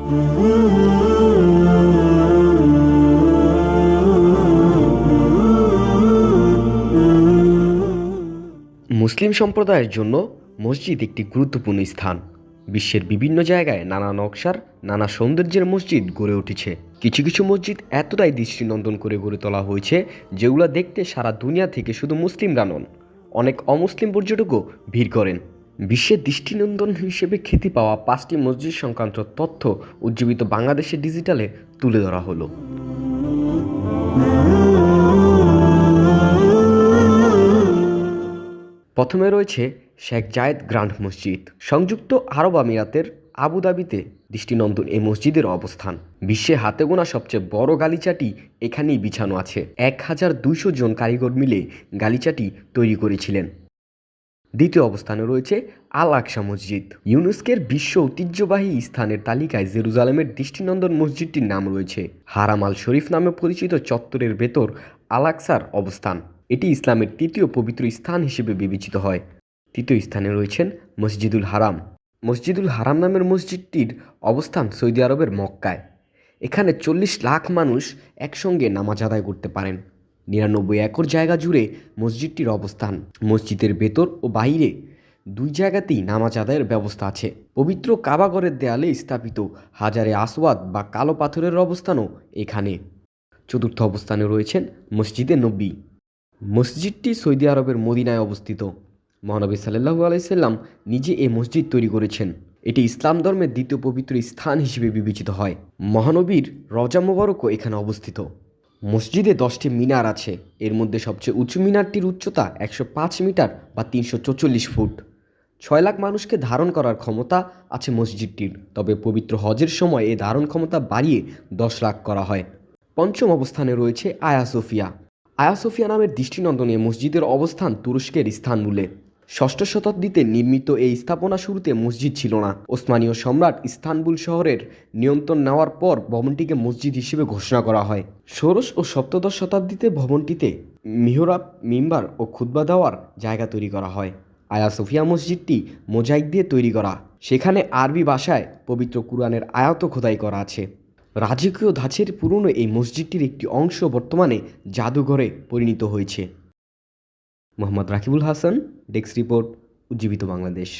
মুসলিম সম্প্রদায়ের জন্য মসজিদ একটি গুরুত্বপূর্ণ স্থান। বিশ্বের বিভিন্ন জায়গায় নানা নকশার, নানা সৌন্দর্যের মসজিদ গড়ে উঠেছে। কিছু কিছু মসজিদ এতটাই দৃষ্টিনন্দন করে গড়ে তোলা হয়েছে যেগুলো দেখতে সারা দুনিয়া থেকে শুধু মুসলিমরা নন, অনেক অমুসলিম পর্যটকও ভিড় করেন। বিশ্বের দৃষ্টিনন্দন হিসেবে খ্যাতি পাওয়া 5টি মসজিদ সংক্রান্ত তথ্য উজ্জীবিত বাংলাদেশের ডিজিটালে তুলে ধরা হলো। প্রথমে রয়েছে শেখ জায়েদ গ্র্যান্ড মসজিদ। সংযুক্ত আরব আমিরাতের আবুধাবিতে দৃষ্টিনন্দন এই মসজিদের অবস্থান। বিশ্বে হাতে গোনা সবচেয়ে বড় গালিচাটি এখানেই বিছানো আছে। 1200 জন কারিগর মিলে গালিচাটি তৈরি করেছিলেন। দ্বিতীয় অবস্থানে রয়েছে আল আকসা মসজিদ। ইউনেস্কোর বিশ্ব ঐতিহ্যবাহী স্থানের তালিকায় জেরুজালেমের দৃষ্টিনন্দন মসজিদটির নাম রয়েছে। হারাম আল শরীফ নামে পরিচিত চত্বরের ভেতর আল আকসার অবস্থান। এটি ইসলামের তৃতীয় পবিত্র স্থান হিসেবে বিবেচিত হয়। তৃতীয় স্থানে রয়েছেন মসজিদুল হারাম। মসজিদুল হারাম নামের মসজিদটির অবস্থান সৌদি আরবের মক্কায়। এখানে 40 লাখ মানুষ একসঙ্গে নামাজ আদায় করতে পারেন। 99 একর জায়গা জুড়ে মসজিদটির অবস্থান। মসজিদের ভেতর ও বাইরে দুই জায়গাতেই নামাজ আদায়ের ব্যবস্থা আছে। পবিত্র কাবাগরের দেয়ালে স্থাপিত হাজারে আসওয়াদ বা কালো পাথরের অবস্থানও এখানে। চতুর্থ অবস্থানে রয়েছেন মসজিদে নবী। মসজিদটি সৌদি আরবের মদিনায় অবস্থিত। মহানবী সাল্লাল্লাহু আলাইহি সাল্লাম নিজে এই মসজিদ তৈরি করেছেন। এটি ইসলাম ধর্মের দ্বিতীয় পবিত্র স্থান হিসেবে বিবেচিত হয়। মহানবীর রওজা মোবারকও এখানে অবস্থিত। মসজিদে 10টি মিনার আছে। এর মধ্যে সবচেয়ে উঁচু মিনারটির উচ্চতা 105 মিটার বা 344 ফুট। 6 লাখ মানুষকে ধারণ করার ক্ষমতা আছে মসজিদটির। তবে পবিত্র হজের সময় এই ধারণ ক্ষমতা বাড়িয়ে 10 লাখ করা হয়। পঞ্চম অবস্থানে রয়েছে আয়া সোফিয়া। আয়া সোফিয়া নামের দৃষ্টিনন্দন এই মসজিদের অবস্থান তুরস্কের ইস্তানবুলে। 6ষ্ঠ শতাব্দীতে নির্মিত এই স্থাপনা শুরুতে মসজিদ ছিল না। ওসমানীয় সম্রাট ইস্তানবুল শহরের নিয়ন্ত্রণ নেওয়ার পর ভবনটিকে মসজিদ হিসেবে ঘোষণা করা হয়। ষোড়শ ও সপ্তদশ শতাব্দীতে ভবনটিতে মিহরাব, মিম্বার ও খুতবা দেওয়ার জায়গা তৈরি করা হয়। আয়া সোফিয়া মসজিদটি মোজাইক দিয়ে তৈরি করা। সেখানে আরবি ভাষায় পবিত্র কুরআনের আয়াত খোদাই করা আছে। রাজকীয় ধাঁচের পুরনো এই মসজিদটির একটি অংশ বর্তমানে জাদুঘরে পরিণত হয়েছে। মোহাম্মদ রাকিবুল হাসান, ডেস্ক রিপোর্ট, উজ্জীবিত বাংলাদেশ।